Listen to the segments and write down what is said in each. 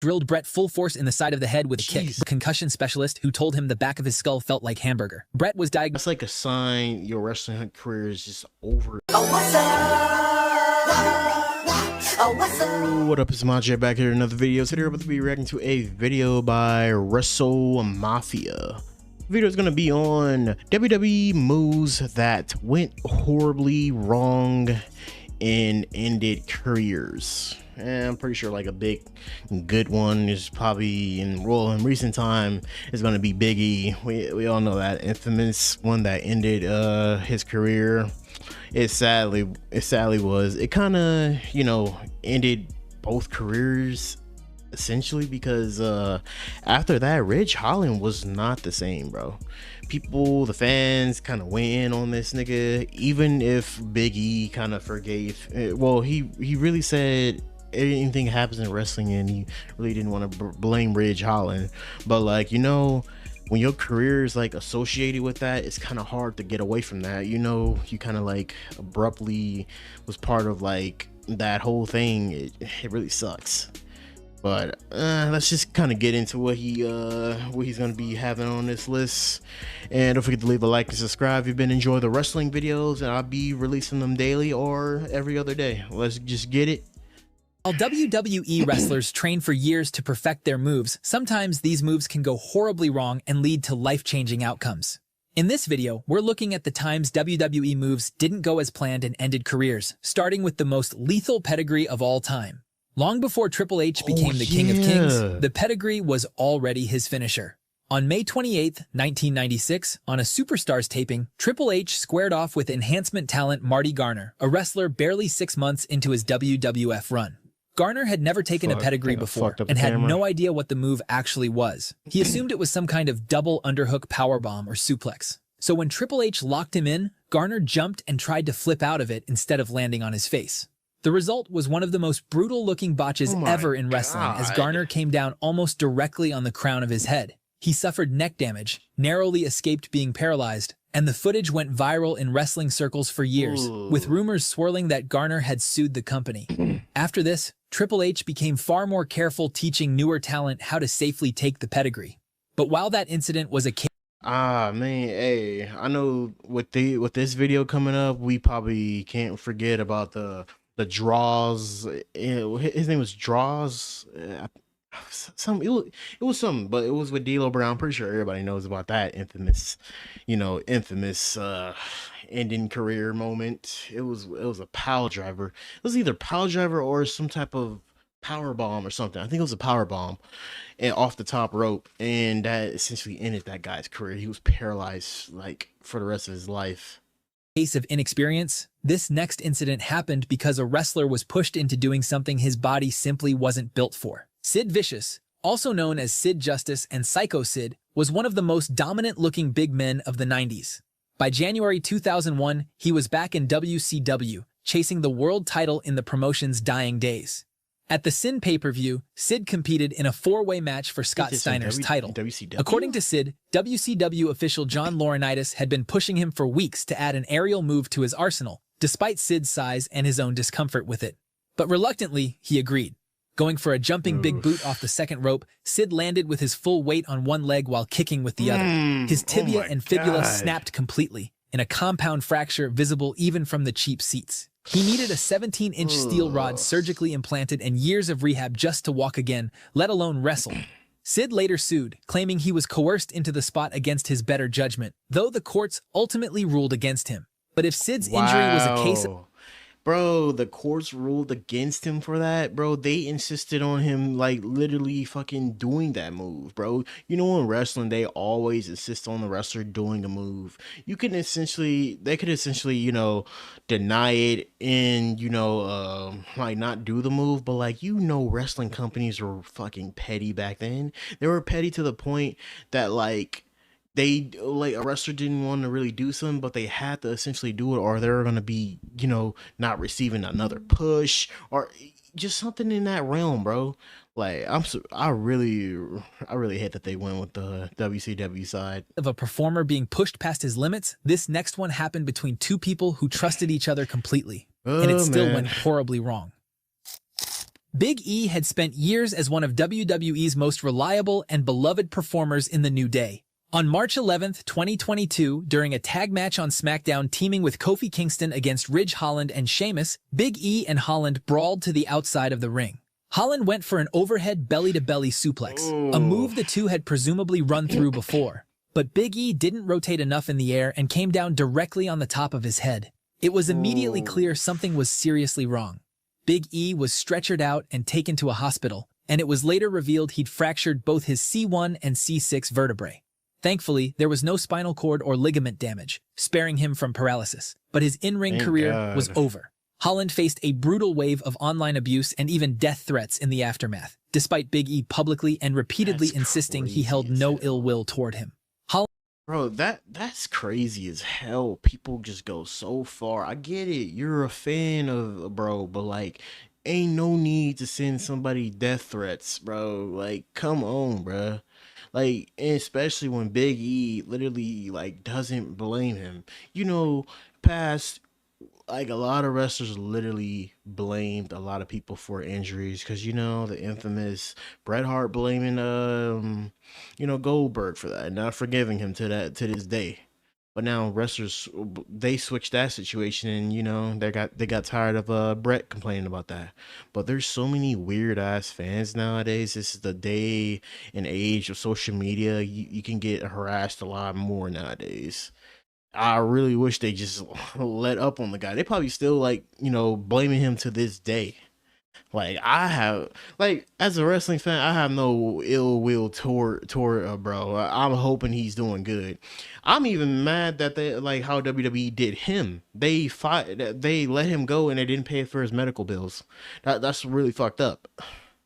drilled Bret full force in the side of the head with a kick. The concussion specialist who told him the back of his skull felt like hamburger. Bret was diagnosed. That's like a sign your wrestling career is just over. What up, it's Ahmadjay back here in another video. Today we're about to be reacting to a video by Wrestle Mafia. The video is going to be on WWE moves that went horribly wrong and ended careers. And I'm pretty sure like a big good one is probably in recent time is going to be Big E. We all know that infamous one that ended his career. It sadly was. It kind of, you know, ended both careers essentially, because after that, Ridge Holland was not the same, bro. People, the fans kind of went in on this nigga, even if Big E kind of forgave. Well, he really said anything happens in wrestling and he really didn't want to blame Ridge Holland, but like, you know, when your career is like associated with that, it's kind of hard to get away from that. You know, you kind of like abruptly was part of like that whole thing. It really sucks. But let's just kind of get into what he's gonna be having on this list. And don't forget to leave a like and subscribe if you've been enjoying the wrestling videos, and I'll be releasing them daily or every other day. Let's just get it. While WWE wrestlers train for years to perfect their moves, sometimes these moves can go horribly wrong and lead to life-changing outcomes. In this video, we're looking at the times WWE moves didn't go as planned and ended careers, starting with the most lethal pedigree of all time. Long before Triple H became the King of Kings, the pedigree was already his finisher. On May 28, 1996, on a Superstars taping, Triple H squared off with enhancement talent Marty Garner, a wrestler barely 6 months into his WWF run. Garner had never taken a pedigree before and had no idea what the move actually was. He assumed it was some kind of double underhook powerbomb or suplex. So when Triple H locked him in, Garner jumped and tried to flip out of it instead of landing on his face. The result was one of the most brutal-looking botches ever in wrestling, as Garner came down almost directly on the crown of his head. He suffered neck damage, narrowly escaped being paralyzed, and the footage went viral in wrestling circles for years, with rumors swirling that Garner had sued the company. After this, Triple H became far more careful teaching newer talent how to safely take the pedigree. But while that incident was a case... Man, hey, I know with this video coming up, we probably can't forget about the Draws. His name was Draws. It was something, but it was with D'Lo Brown. Pretty sure everybody knows about that infamous ending career moment. It was a pile driver. It was either pile driver or some type of power bomb or something. I think it was a power bomb and off the top rope, and that essentially ended that guy's career. He was paralyzed like for the rest of his life. Case of inexperience, this next incident happened because a wrestler was pushed into doing something his body simply wasn't built for. Sid Vicious, also known as Sid Justice and Psycho Sid, was one of the most dominant-looking big men of the 90s. By January 2001, he was back in WCW, chasing the world title in the promotion's dying days. At the Sin pay-per-view, Sid competed in a four-way match for Scott Steiner's title. WCW? According to Sid, WCW official John Laurinaitis had been pushing him for weeks to add an aerial move to his arsenal, despite Sid's size and his own discomfort with it. But reluctantly, he agreed. Going for a jumping big boot off the second rope, Sid landed with his full weight on one leg while kicking with the other. His tibia and fibula snapped completely, in a compound fracture visible even from the cheap seats. He needed a 17-inch steel rod surgically implanted and years of rehab just to walk again, let alone wrestle. Sid later sued, claiming he was coerced into the spot against his better judgment, though the courts ultimately ruled against him. But if Sid's injury was a case of... Bro, the courts ruled against him for that, bro. They insisted on him, like, literally fucking doing that move, bro. You know, in wrestling, they always insist on the wrestler doing a move. They could essentially, you know, deny it and, you know, like, not do the move. But, like, you know, wrestling companies were fucking petty back then. They were petty to the point that, like, a wrestler didn't want to really do something, but they had to essentially do it, or they're going to be, you know, not receiving another push or just something in that realm, bro. Like, I really hate that they went with the WCW side. Of a performer being pushed past his limits, this next one happened between two people who trusted each other completely, and it still went horribly wrong. Big E had spent years as one of WWE's most reliable and beloved performers in the New Day. On March 11, 2022, during a tag match on SmackDown teaming with Kofi Kingston against Ridge Holland and Sheamus, Big E and Holland brawled to the outside of the ring. Holland went for an overhead belly-to-belly suplex, a move the two had presumably run through before. But Big E didn't rotate enough in the air and came down directly on the top of his head. It was immediately clear something was seriously wrong. Big E was stretchered out and taken to a hospital, and it was later revealed he'd fractured both his C1 and C6 vertebrae. Thankfully, there was no spinal cord or ligament damage, sparing him from paralysis, but his in-ring career was over. Holland faced a brutal wave of online abuse and even death threats in the aftermath, despite Big E publicly and repeatedly insisting he held no ill will toward him. Bro, that's crazy as hell. People just go so far. I get it. You're a fan of bro, but like ain't no need to send somebody death threats, bro. Like come on, bro. Like and especially when Big E literally like doesn't blame him. You know, past like a lot of wrestlers literally blamed a lot of people for injuries because you know the infamous Bret Hart blaming you know Goldberg for that and not forgiving him to this day. But now wrestlers they switched that situation and you know they got tired of Bret complaining about that. But there's so many weird ass fans nowadays. This is the day and age of social media. You can get harassed a lot more nowadays. I really wish they just let up on the guy. They probably still like, you know, blaming him to this day. Like I have, like as a wrestling fan, I have no ill will toward bro. I'm hoping he's doing good. I'm even mad that they like how WWE did him. They let him go and they didn't pay for his medical bills. That's really fucked up.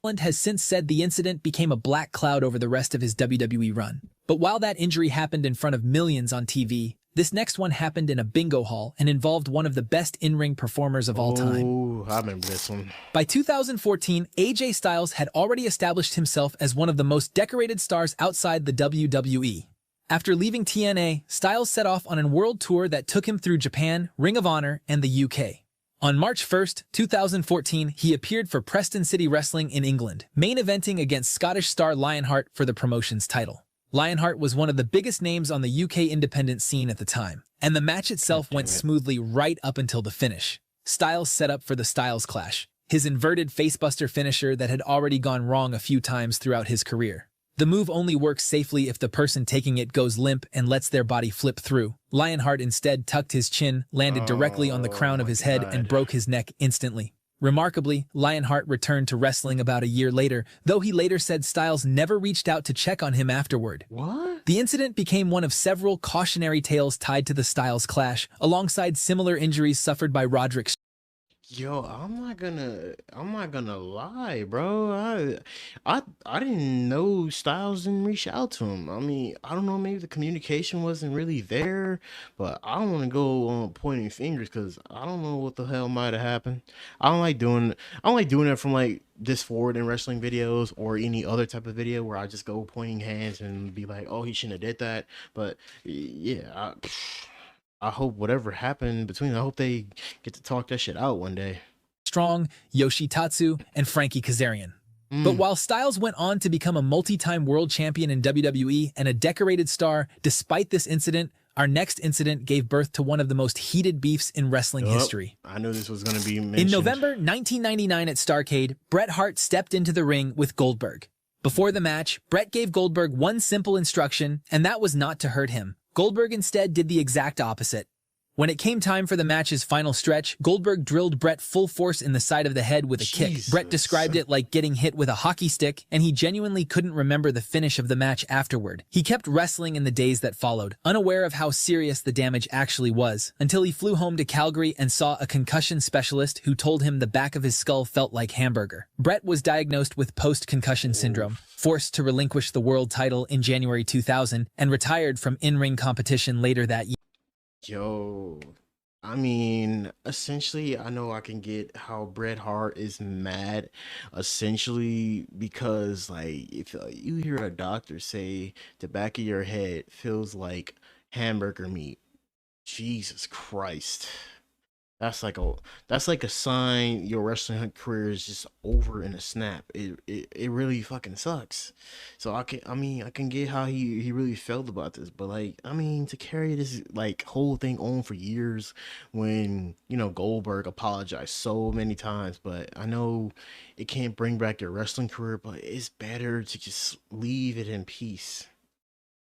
Holland has since said the incident became a black cloud over the rest of his WWE run. But while that injury happened in front of millions on TV, this next one happened in a bingo hall and involved one of the best in-ring performers of all time. Oh, I remember this one. By 2014, AJ Styles had already established himself as one of the most decorated stars outside the WWE. After leaving TNA, Styles set off on a world tour that took him through Japan, Ring of Honor, and the UK. On March 1st, 2014, he appeared for Preston City Wrestling in England, main eventing against Scottish star Lionheart for the promotion's title. Lionheart was one of the biggest names on the UK independent scene at the time, and the match itself went smoothly right up until the finish. Styles set up for the Styles Clash, his inverted facebuster finisher that had already gone wrong a few times throughout his career. The move only works safely if the person taking it goes limp and lets their body flip through. Lionheart instead tucked his chin, landed directly on the crown of his head, and broke his neck instantly. Remarkably, Lionheart returned to wrestling about a year later, though he later said Styles never reached out to check on him afterward. What? The incident became one of several cautionary tales tied to the Styles Clash, alongside similar injuries suffered by Roderick. Yo, I'm not gonna lie, bro. I didn't know Styles didn't reach out to him. I mean, I don't know, maybe the communication wasn't really there, but I don't want to go on pointing fingers because I don't know what the hell might have happened. I don't like doing it from like this forward in wrestling videos or any other type of video where I just go pointing hands and be like, oh, he shouldn't have did that. But yeah, I hope whatever happened between them, I hope they get to talk that shit out one day. Strong, Yoshitatsu, and Frankie Kazarian. But while Styles went on to become a multi-time world champion in WWE and a decorated star, despite this incident, our next incident gave birth to one of the most heated beefs in wrestling history. I knew this was going to be mentioned. In November 1999 at Starrcade, Bret Hart stepped into the ring with Goldberg. Before the match, Bret gave Goldberg one simple instruction, and that was not to hurt him. Goldberg instead did the exact opposite. When it came time for the match's final stretch, Goldberg drilled Bret full force in the side of the head with a kick. Bret described it like getting hit with a hockey stick, and he genuinely couldn't remember the finish of the match afterward. He kept wrestling in the days that followed, unaware of how serious the damage actually was, until he flew home to Calgary and saw a concussion specialist who told him the back of his skull felt like hamburger. Bret was diagnosed with post-concussion syndrome, forced to relinquish the world title in January 2000, and retired from in-ring competition later that year. Yo, I mean, essentially, I know I can get how Bret Hart is mad, essentially, because, like, if you hear a doctor say the back of your head feels like hamburger meat, Jesus Christ. that's like a sign your wrestling career is just over in a snap. It really fucking sucks. So I can get how he really felt about this, but like I mean to carry this like whole thing on for years when you know Goldberg apologized so many times, but I know it can't bring back your wrestling career, but it's better to just leave it in peace.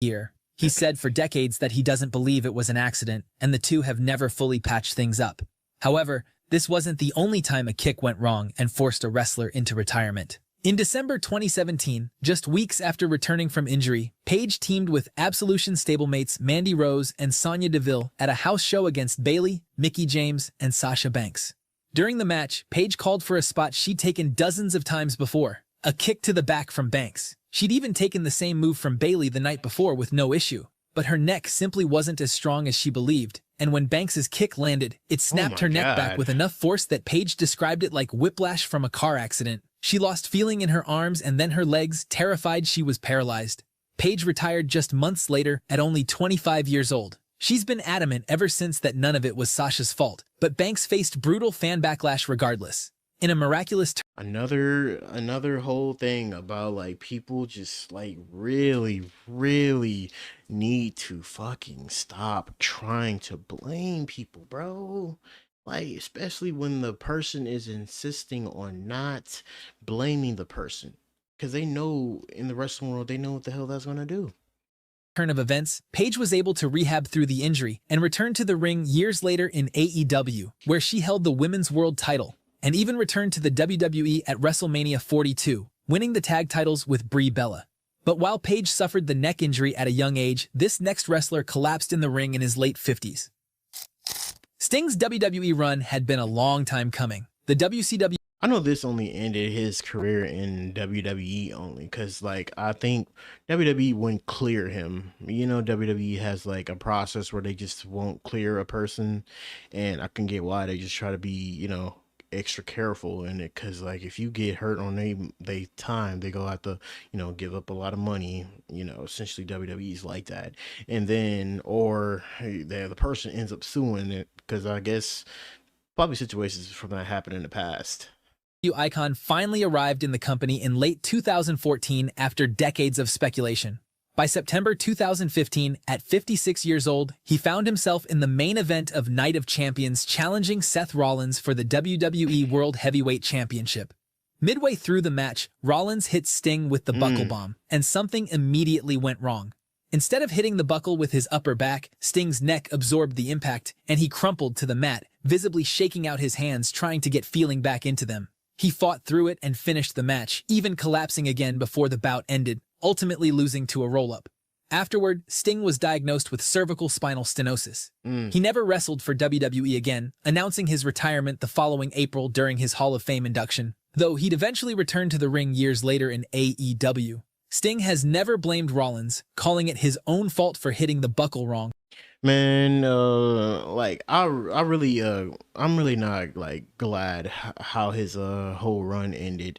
Year. He said for decades that he doesn't believe it was an accident, and the two have never fully patched things up. However, this wasn't the only time a kick went wrong and forced a wrestler into retirement. In December 2017, just weeks after returning from injury, Paige teamed with Absolution stablemates Mandy Rose and Sonya Deville at a house show against Bayley, Mickie James, and Sasha Banks. During the match, Paige called for a spot she'd taken dozens of times before, a kick to the back from Banks. She'd even taken the same move from Bayley the night before with no issue, but her neck simply wasn't as strong as she believed, and when Banks's kick landed, it snapped her neck back with enough force that Paige described it like whiplash from a car accident. She lost feeling in her arms and then her legs, terrified she was paralyzed. Paige retired just months later at only 25 years old. She's been adamant ever since that none of it was Sasha's fault, but Banks faced brutal fan backlash regardless. In a miraculous Another whole thing about like people just like really need to fucking stop trying to blame people, bro. Like especially when the person is insisting on not blaming the person because they know in the wrestling world they know what the hell that's gonna do. turn of events, Paige was able to rehab through the injury and return to the ring years later in AEW, where she held the Women's World title, and even returned to the WWE at WrestleMania 42, winning the tag titles with Brie Bella. But while Paige suffered the neck injury at a young age, this next wrestler collapsed in the ring in his late 50s. Sting's WWE run had been a long time coming. The WCW I know this only ended his career in WWE only because, like, I think WWE wouldn't clear him. You know, WWE has like a process where they just won't clear a person, and I can get why they just try to be, you know, extra careful in it because, like, if you get hurt on they time, they go have to, you know, give up a lot of money. You know, essentially WWE's like that, and then or hey, the person ends up suing it because I guess probably situations from that happened in the past. icon finally arrived in the company in late 2014 after decades of speculation. By September 2015, at 56 years old, he found himself in the main event of Night of Champions challenging Seth Rollins for the WWE World Heavyweight Championship. Midway through the match, Rollins hit Sting with the buckle bomb, and something immediately went wrong. Instead of hitting the buckle with his upper back, Sting's neck absorbed the impact, and he crumpled to the mat, visibly shaking out his hands trying to get feeling back into them. He fought through it and finished the match, even collapsing again before the bout ended, ultimately losing to a roll-up. Afterward, Sting was diagnosed with cervical spinal stenosis. He never wrestled for WWE again, announcing his retirement the following April during his Hall of Fame induction, though he'd eventually return to the ring years later in AEW. Sting has never blamed Rollins, calling it his own fault for hitting the buckle wrong. Man, like I'm really not like glad how his whole run ended.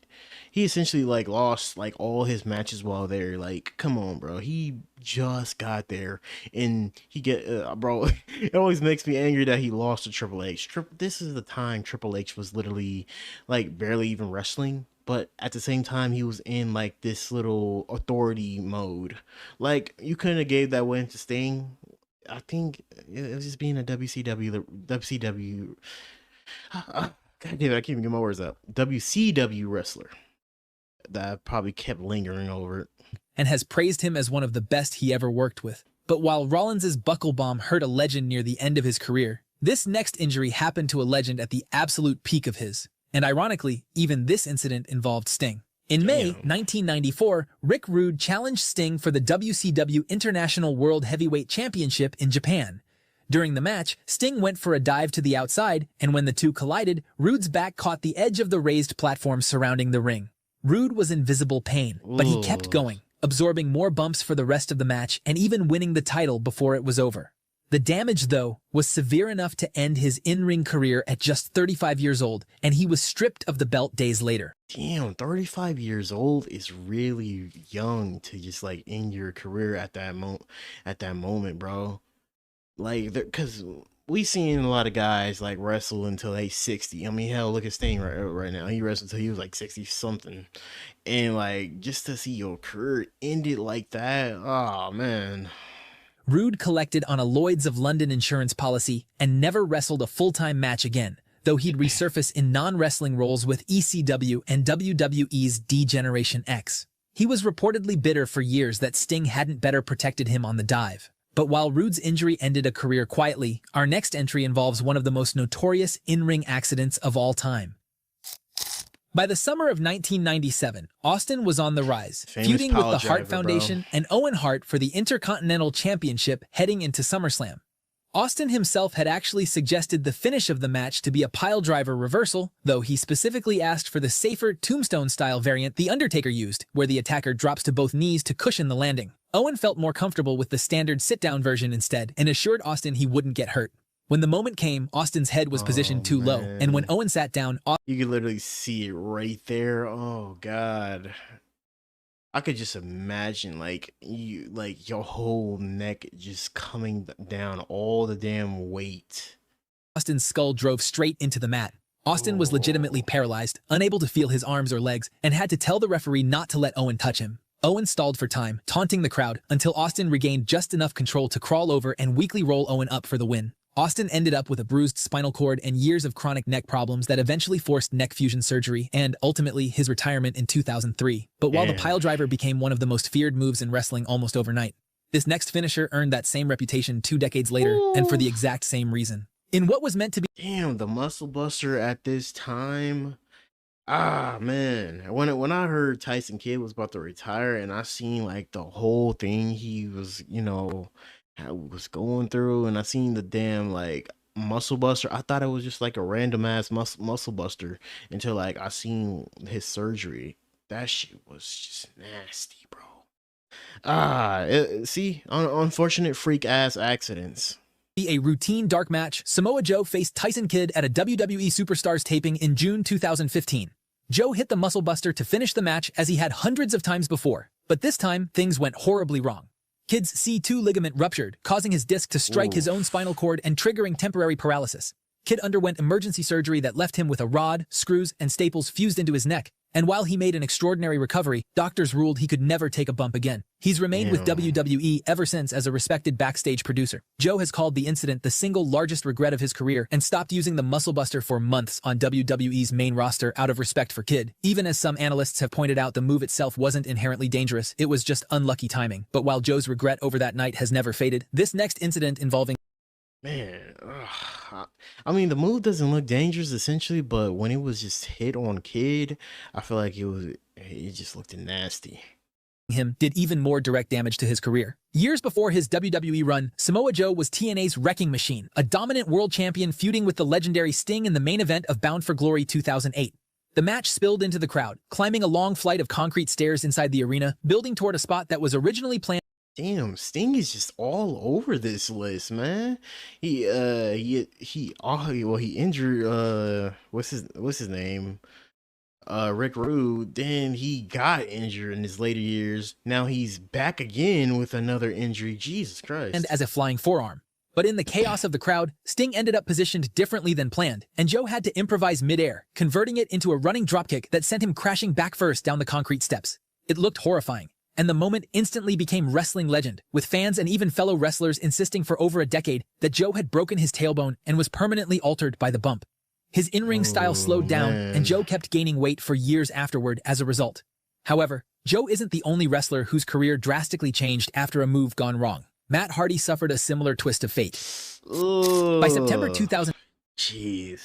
He essentially like lost like all his matches while there. Like, come on, bro. He just got there and he get bro. It always makes me angry that he lost to Triple H. This is the time Triple H was literally like barely even wrestling. But at the same time, he was in like this little authority mode. Like you couldn't have gave that win to Sting. I think it was just being a WCW. God damn it, I can't even get my words out. WCW wrestler that probably kept lingering over it. And has praised him as one of the best he ever worked with. But while Rollins' buckle bomb hurt a legend near the end of his career, this next injury happened to a legend at the absolute peak of his. And ironically, even this incident involved Sting. In May 1994, Rick Rude challenged Sting for the WCW International World Heavyweight Championship in Japan. During the match, Sting went for a dive to the outside, and when the two collided, Rude's back caught the edge of the raised platform surrounding the ring. Rude was in visible pain, but he kept going, absorbing more bumps for the rest of the match and even winning the title before it was over. The damage, though, was severe enough to end his in-ring career at just 35 years old, and he was stripped of the belt days later. Damn, 35 years old is really young to just like end your career at that moment, bro. Like, because we seen a lot of guys like wrestle until they 60. I mean, hell, look at Sting right now. He wrestled until he was like 60 something. And like just to see your career ended like that, oh man. Rude collected on a Lloyd's of London insurance policy and never wrestled a full-time match again, though he'd resurface in non-wrestling roles with ECW and WWE's D-Generation X. He was reportedly bitter for years that Sting hadn't better protected him on the dive. But while Rude's injury ended a career quietly, our next entry involves one of the most notorious in-ring accidents of all time. By the summer of 1997, Austin was on the rise, feuding with the Hart Foundation and Owen Hart for the Intercontinental Championship heading into SummerSlam. Austin himself had actually suggested the finish of the match to be a piledriver reversal, though he specifically asked for the safer tombstone-style variant The Undertaker used, where the attacker drops to both knees to cushion the landing. Owen felt more comfortable with the standard sit-down version instead and assured Austin he wouldn't get hurt. When the moment came, Austin's head was positioned too low, and when Owen sat down, you could literally see it right there. Oh God, I could just imagine like your whole neck just coming down, all the damn weight. Austin's skull drove straight into the mat. Austin was legitimately paralyzed, unable to feel his arms or legs, and had to tell the referee not to let Owen touch him. Owen stalled for time, taunting the crowd, until Austin regained just enough control to crawl over and weakly roll Owen up for the win. Austin ended up with a bruised spinal cord and years of chronic neck problems that eventually forced neck fusion surgery and, ultimately, his retirement in 2003. But while the piledriver became one of the most feared moves in wrestling almost overnight, this next finisher earned that same reputation 2 decades later, and for the exact same reason. In what was meant to be— Damn, the Muscle Buster at this time. Ah, man. When I heard Tyson Kidd was about to retire and I seen like the whole thing he was, was going through, and I seen the damn like Muscle Buster, I thought it was just like a random ass muscle buster until like I seen his surgery. That shit was just nasty, bro. See, unfortunate freak ass accidents. A routine dark match, Samoa Joe faced Tyson Kidd at a WWE Superstars taping in June 2015. Joe hit the Muscle Buster to finish the match as he had hundreds of times before, but this time things went horribly wrong. Kidd's C2 ligament ruptured, causing his disc to strike his own spinal cord and triggering temporary paralysis. Kidd underwent emergency surgery that left him with a rod, screws, and staples fused into his neck, and while he made an extraordinary recovery, doctors ruled he could never take a bump again. He's remained with WWE ever since as a respected backstage producer. Joe has called the incident the single largest regret of his career and stopped using the Muscle Buster for months on WWE's main roster out of respect for Kidd. Even as some analysts have pointed out, the move itself wasn't inherently dangerous, it was just unlucky timing. But while Joe's regret over that night has never faded, this next incident involving— Man, I mean, the move doesn't look dangerous essentially, but when it was just hit on Kidd, I feel like it just looked nasty. Him did even more direct damage to his career. Years before his WWE run, Samoa Joe was TNA's Wrecking Machine, a dominant world champion feuding with the legendary Sting in the main event of Bound for Glory 2008. The match spilled into the crowd, climbing a long flight of concrete stairs inside the arena, building toward a spot that was originally planned. Damn, Sting is just all over this list, man. He injured what's his name? Rick Rude. Then he got injured in his later years. Now he's back again with another injury. Jesus Christ. And as a flying forearm. But in the chaos of the crowd, Sting ended up positioned differently than planned, and Joe had to improvise midair, converting it into a running dropkick that sent him crashing back first down the concrete steps. It looked horrifying, and the moment instantly became wrestling legend, with fans and even fellow wrestlers insisting for over a decade that Joe had broken his tailbone and was permanently altered by the bump. His in-ring style slowed down, and Joe kept gaining weight for years afterward as a result. However, Joe isn't the only wrestler whose career drastically changed after a move gone wrong. Matt Hardy suffered a similar twist of fate. By September 2000— Jeez.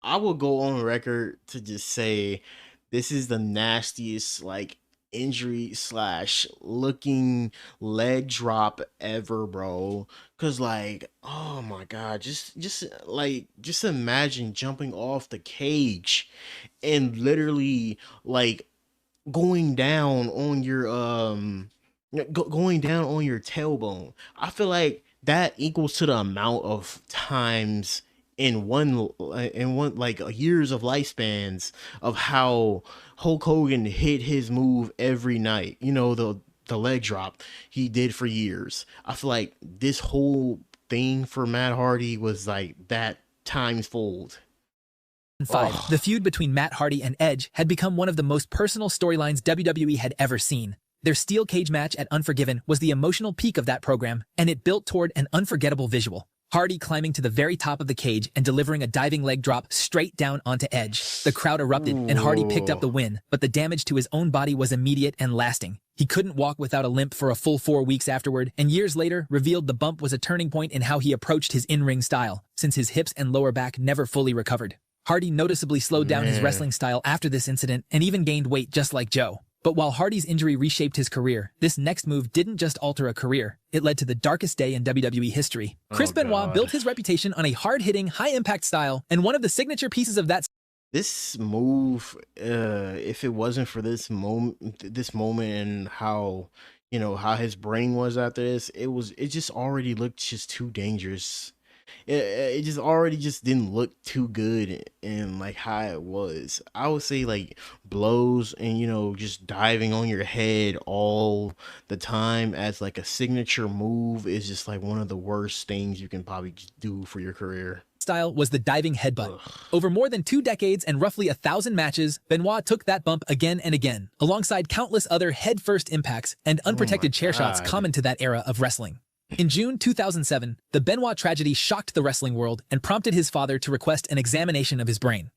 I will go on record to just say this is the nastiest, like, injury / looking leg drop ever, bro. Cause like, oh my god, just imagine jumping off the cage and literally like going down on your tailbone. I feel like that equals to the amount of times in one like years of lifespans of how Hulk Hogan hit his move every night. You know, the leg drop he did for years. I feel like this whole thing for Matt Hardy was like that times fold. 5. The feud between Matt Hardy and Edge had become one of the most personal storylines WWE had ever seen. Their steel cage match at Unforgiven was the emotional peak of that program, and it built toward an unforgettable visual. Hardy climbing to the very top of the cage and delivering a diving leg drop straight down onto Edge. The crowd erupted, and Hardy picked up the win, but the damage to his own body was immediate and lasting. He couldn't walk without a limp for a full 4 weeks afterward, and years later revealed the bump was a turning point in how he approached his in-ring style, since his hips and lower back never fully recovered. Hardy noticeably slowed down his wrestling style after this incident and even gained weight just like Joe. But while Hardy's injury reshaped his career, this next move didn't just alter a career, it led to the darkest day in WWE history. Chris Benoit built his reputation on a hard-hitting, high-impact style, and one of the signature pieces of that This move, if it wasn't for this moment and how, you know, how his brain was after this, it just already looked just too dangerous. It just already just didn't look too good and like how it was. I would say like blows and, you know, just diving on your head all the time as like a signature move is just like one of the worst things you can probably do for your career. Style was the diving headbutt. Over more than 2 decades and roughly 1,000 matches, Benoit took that bump again and again, alongside countless other head-first impacts and unprotected chair shots common to that era of wrestling. In June 2007, the Benoit tragedy shocked the wrestling world and prompted his father to request an examination of his brain.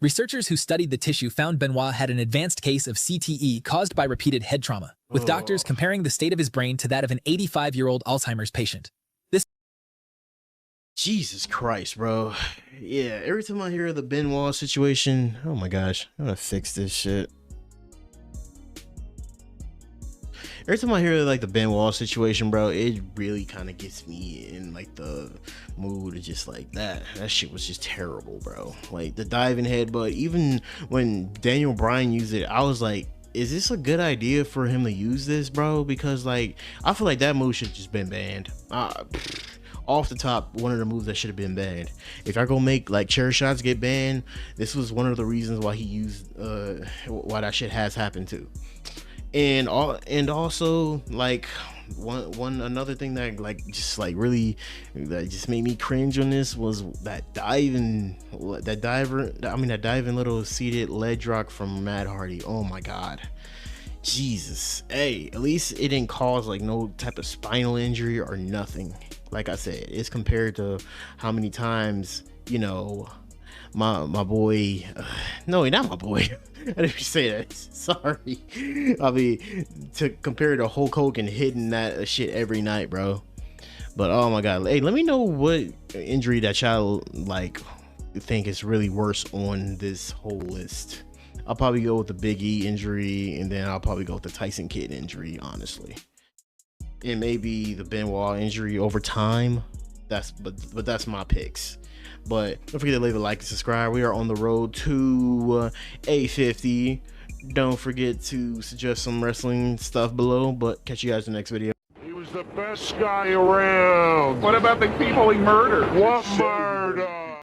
Researchers who studied the tissue found Benoit had an advanced case of CTE caused by repeated head trauma, with doctors comparing the state of his brain to that of an 85-year-old Alzheimer's patient. Jesus Christ, bro. Yeah, every time I hear the Benoit situation, oh my gosh, I'm gonna fix this shit. Every time I hear like the Benoit situation, bro, it really kind of gets me in like the mood of just like that shit was just terrible, bro. Like the diving headbutt, even when Daniel Bryan used it, I was like, is this a good idea for him to use this, bro? Because like I feel like that move should have just been banned. Off the top, one of the moves that should have been banned. If y'all gonna make like chair shots get banned, this was one of the reasons why he used why that shit has happened too. And also like another thing that like just like really that just made me cringe on this was that diving little seated leg drop from Matt Hardy. Oh my god, Jesus. Hey, at least it didn't cause like no type of spinal injury or nothing. Like I said, it's compared to how many times, you know, my boy, no, not my boy. I didn't say that. Sorry. I mean, to compare to Hulk Hogan hitting that shit every night, bro. But oh my god, hey, let me know what injury that y'all like think is really worse on this whole list. I'll probably go with the Big E injury, and then I'll probably go with the Tyson Kidd injury, honestly. And maybe the Benoit injury over time. But that's my picks. But don't forget to leave a like and subscribe. We are on the road to 850. Don't forget to suggest some wrestling stuff below. But catch you guys in the next video. He was the best guy around. What about the people he murdered? What murder?